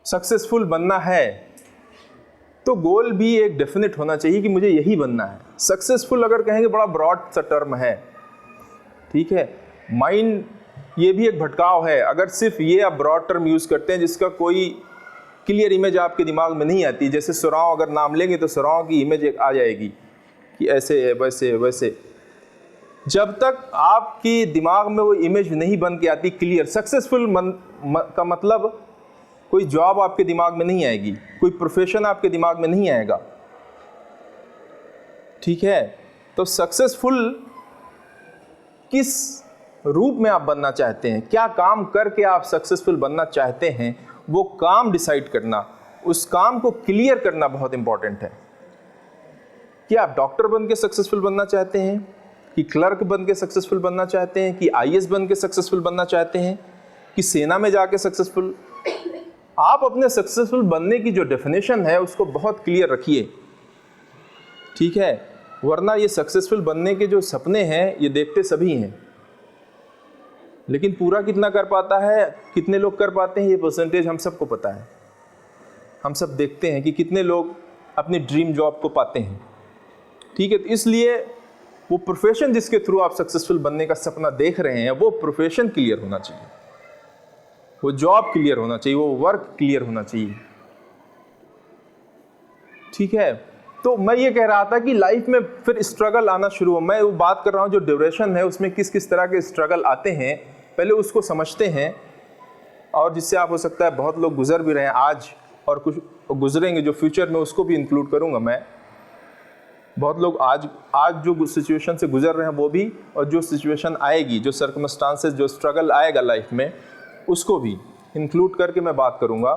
Successful बनना है तो गोल भी एक डेफिनेट होना चाहिए कि मुझे यही बनना है। सक्सेसफुल अगर कहेंगे बड़ा ब्रॉड सा टर्म है, ठीक है। माइंड ये भी एक भटकाव है, अगर सिर्फ ये आप ब्रॉड टर्म यूज़ करते हैं जिसका कोई क्लियर इमेज आपके दिमाग में नहीं आती। जैसे सुराव अगर नाम लेंगे तो सुराव की इमेज एक आ जाएगी कि ऐसे है, वैसे है, वैसे। जब तक आपकी दिमाग में वो इमेज नहीं बन के आती क्लियर, सक्सेसफुल का मतलब कोई जॉब आपके दिमाग में नहीं आएगी, कोई प्रोफेशन आपके दिमाग में नहीं आएगा, ठीक है। तो सक्सेसफुल किस रूप में आप बनना चाहते हैं, क्या काम करके आप सक्सेसफुल बनना चाहते हैं, वो काम डिसाइड करना, उस काम को क्लियर करना बहुत इंपॉर्टेंट है। क्या आप डॉक्टर बन के सक्सेसफुल बनना चाहते हैं, कि क्लर्क बन के सक्सेसफुल बनना चाहते हैं, कि आईएएस बन के सक्सेसफुल बनना चाहते हैं, कि सेना में जाके सक्सेसफुल। आप अपने सक्सेसफुल बनने की जो डेफिनेशन है उसको बहुत क्लियर रखिए, ठीक है। वरना ये सक्सेसफुल बनने के जो सपने हैं ये देखते सभी हैं, लेकिन पूरा कितना कर पाता है, कितने लोग कर पाते हैं, ये परसेंटेज हम सबको पता है। हम सब देखते हैं कि कितने लोग अपनी ड्रीम जॉब को पाते हैं, ठीक है। तो इसलिए वो प्रोफेशन जिसके थ्रू आप सक्सेसफुल बनने का सपना देख रहे हैं वो प्रोफेशन क्लियर होना चाहिए, वो जॉब क्लियर होना चाहिए, वो वर्क क्लियर होना चाहिए, ठीक है। तो मैं ये कह रहा था कि लाइफ में फिर स्ट्रगल आना शुरू हो। मैं वो बात कर रहा हूँ जो ड्यूरेशन है उसमें किस किस तरह के स्ट्रगल आते हैं, पहले उसको समझते हैं, और जिससे आप हो सकता है बहुत लोग गुजर भी रहे हैं आज और कुछ गुजरेंगे जो फ्यूचर में, उसको भी इंक्लूड करूँगा मैं। बहुत लोग आज जो सिचुएशन से गुजर रहे हैं वो भी, और जो सिचुएशन आएगी, जो सर्कमस्टांसेस, जो स्ट्रगल आएगा लाइफ में, उसको भी इंक्लूड करके मैं बात करूँगा।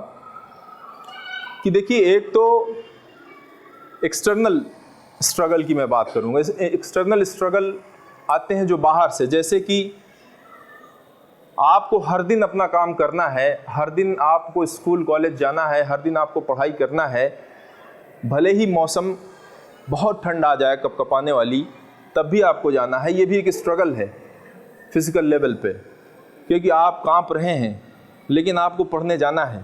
कि देखिए, एक तो एक्सटर्नल स्ट्रगल की मैं बात करूँगा। एक्सटर्नल स्ट्रगल आते हैं जो बाहर से, जैसे कि आपको हर दिन अपना काम करना है, हर दिन आपको स्कूल कॉलेज जाना है, हर दिन आपको पढ़ाई करना है, भले ही मौसम बहुत ठंड आ जाए कपकपाने वाली, तब भी आपको जाना है। ये भी एक स्ट्रगल है फिजिकल लेवल पे, क्योंकि आप कांप रहे हैं लेकिन आपको पढ़ने जाना है,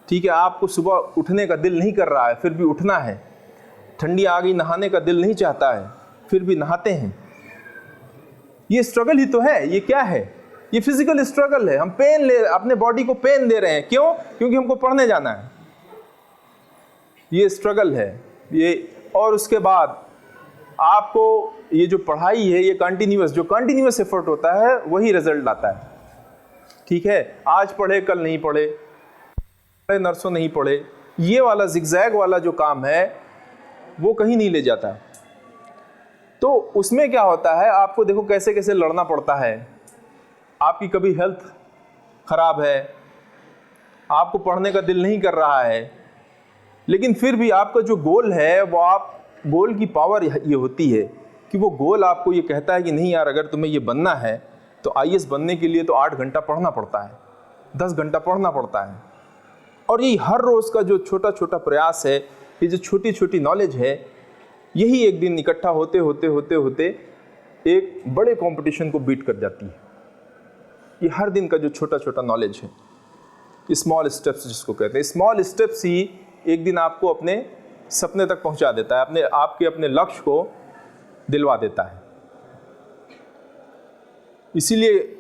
ठीक है। आपको सुबह उठने का दिल नहीं कर रहा है फिर भी उठना है, ठंडी आ गई, नहाने का दिल नहीं चाहता है फिर भी नहाते हैं। ये स्ट्रगल ही तो है। ये क्या है? ये फिजिकल स्ट्रगल है। हम पेन अपने बॉडी को पेन दे रहे हैं, क्यों? क्योंकि हमको पढ़ने जाना है। ये स्ट्रगल है ये। और उसके बाद आपको ये जो पढ़ाई है ये कंटिन्यूअस एफर्ट होता है, वही रिजल्ट आता है, ठीक है। आज पढ़े कल नहीं पढ़े, नर्सों नहीं पढ़े, ये वाला जिगजैग वाला जो काम है वो कहीं नहीं ले जाता। तो उसमें क्या होता है, आपको देखो कैसे कैसे लड़ना पड़ता है। आपकी कभी हेल्थ खराब है, आपको पढ़ने का दिल नहीं कर रहा है, लेकिन फिर भी आपका जो गोल है वो, आप गोल की पावर ये होती है कि वो गोल आपको ये कहता है कि नहीं यार, अगर तुम्हें ये बनना है तो आईएएस बनने के लिए तो 8 घंटा पढ़ना पड़ता है, 10 घंटा पढ़ना पड़ता है। और ये हर रोज़ का जो छोटा छोटा प्रयास है, ये जो छोटी छोटी नॉलेज है, यही एक दिन इकट्ठा होते होते होते होते एक बड़े कंपटीशन को बीट कर जाती है। ये हर दिन का जो छोटा छोटा नॉलेज है, स्मॉल स्टेप्स जिसको कहते हैं, स्मॉल स्टेप्स ही एक दिन आपको अपने सपने तक पहुंचा देता है, अपने लक्ष्य को दिलवा देता है। इसीलिए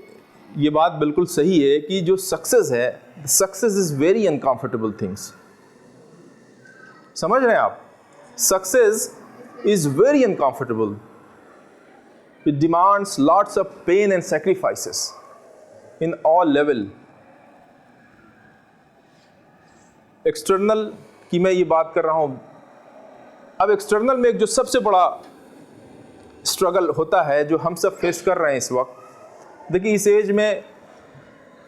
ये बात बिल्कुल सही है कि जो सक्सेस है, success is very uncomfortable things. समझ रहे हैं आप? Success is very uncomfortable, it demands lots of pain and sacrifices in all level. External की मैं ये बात कर रहा हूं। अब एक्सटर्नल में एक जो सबसे बड़ा स्ट्रगल होता है जो हम सब फेस कर रहे हैं इस वक्त, देखिए इस एज में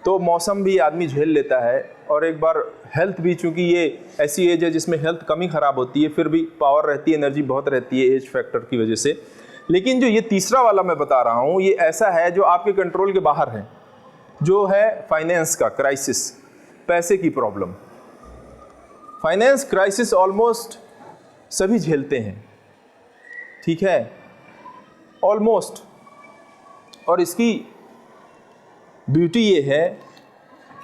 तो मौसम भी आदमी झेल लेता है, और एक बार हेल्थ भी, चूंकि ये ऐसी एज है जिसमें हेल्थ कमी ख़राब होती है, फिर भी पावर रहती है, एनर्जी बहुत रहती है एज फैक्टर की वजह से। लेकिन जो ये तीसरा वाला मैं बता रहा हूँ, ये ऐसा है जो आपके कंट्रोल के बाहर है, जो है फाइनेंस का क्राइसिस, पैसे की प्रॉब्लम। फाइनेंस क्राइसिस ऑलमोस्ट सभी झेलते हैं, ठीक है, ऑलमोस्ट। और इसकी ब्यूटी ये है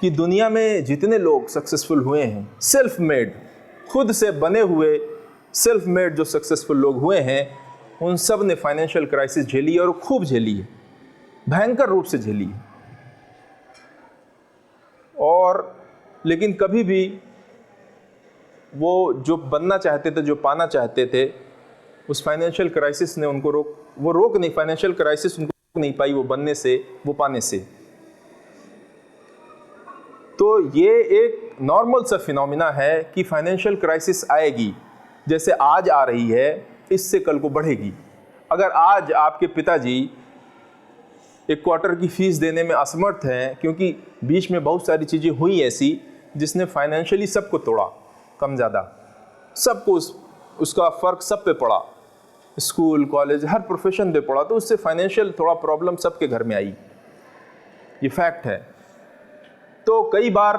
कि दुनिया में जितने लोग सक्सेसफुल हुए हैं, सेल्फ मेड, खुद से बने हुए सेल्फ मेड जो सक्सेसफुल लोग हुए हैं, उन सब ने फाइनेंशियल क्राइसिस झेली है और खूब झेली है, भयंकर रूप से झेली है। और लेकिन कभी भी वो जो बनना चाहते थे, जो पाना चाहते थे, उस फाइनेंशियल क्राइसिस ने उनको रोक नहीं, फाइनेंशियल क्राइसिस उनको रोक नहीं पाई वो बनने से, वो पाने से। तो ये एक नॉर्मल सा फिनोमिना है कि फाइनेंशियल क्राइसिस आएगी, जैसे आज आ रही है, इससे कल को बढ़ेगी। अगर आज आपके पिताजी एक क्वार्टर की फीस देने में असमर्थ हैं, क्योंकि बीच में बहुत सारी चीज़ें हुई ऐसी जिसने फाइनेंशियली सबको तोड़ा, कम ज़्यादा सबको उसका फ़र्क सब पे पड़ा, स्कूल कॉलेज हर प्रोफेशन पे पड़ा, तो उससे फाइनेंशियल थोड़ा प्रॉब्लम सबके घर में आई, ये फैक्ट है। तो कई बार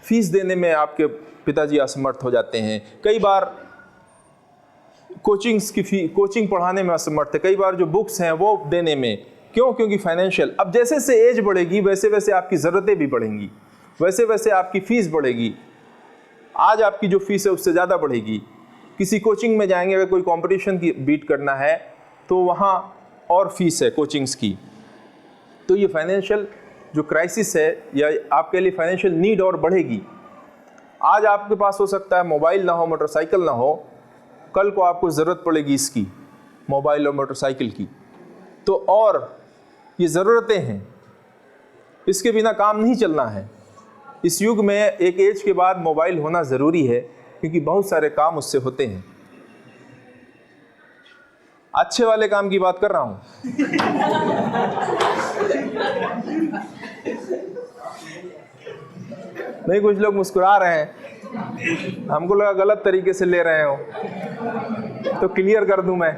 फीस देने में आपके पिताजी असमर्थ हो जाते हैं, कई बार कोचिंग पढ़ाने में असमर्थ है, कई बार जो बुक्स हैं वो देने में। क्यों? क्योंकि फाइनेंशियल, अब जैसे जैसे एज बढ़ेगी वैसे वैसे आपकी ज़रूरतें भी बढ़ेंगी, वैसे वैसे आपकी फ़ीस बढ़ेगी। आज आपकी जो फीस है उससे ज़्यादा बढ़ेगी। किसी कोचिंग में जाएंगे, अगर कोई कंपटीशन की बीट करना है तो वहाँ और फीस है कोचिंग्स की। तो ये फाइनेंशियल जो क्राइसिस है, या आपके लिए फाइनेंशियल नीड और बढ़ेगी। आज आपके पास हो सकता है मोबाइल ना हो, मोटरसाइकिल ना हो, कल को आपको ज़रूरत पड़ेगी इसकी, मोबाइल और मोटरसाइकिल की। तो और ये ज़रूरतें हैं, इसके बिना काम नहीं चलना है। इस युग में एक एज के बाद मोबाइल होना ज़रूरी है, क्योंकि बहुत सारे काम उससे होते हैं। अच्छे वाले काम की बात कर रहा हूँ। नहीं, कुछ लोग मुस्कुरा रहे हैं, हमको लगा गलत तरीके से ले रहे हो, तो क्लियर कर दूं मैं।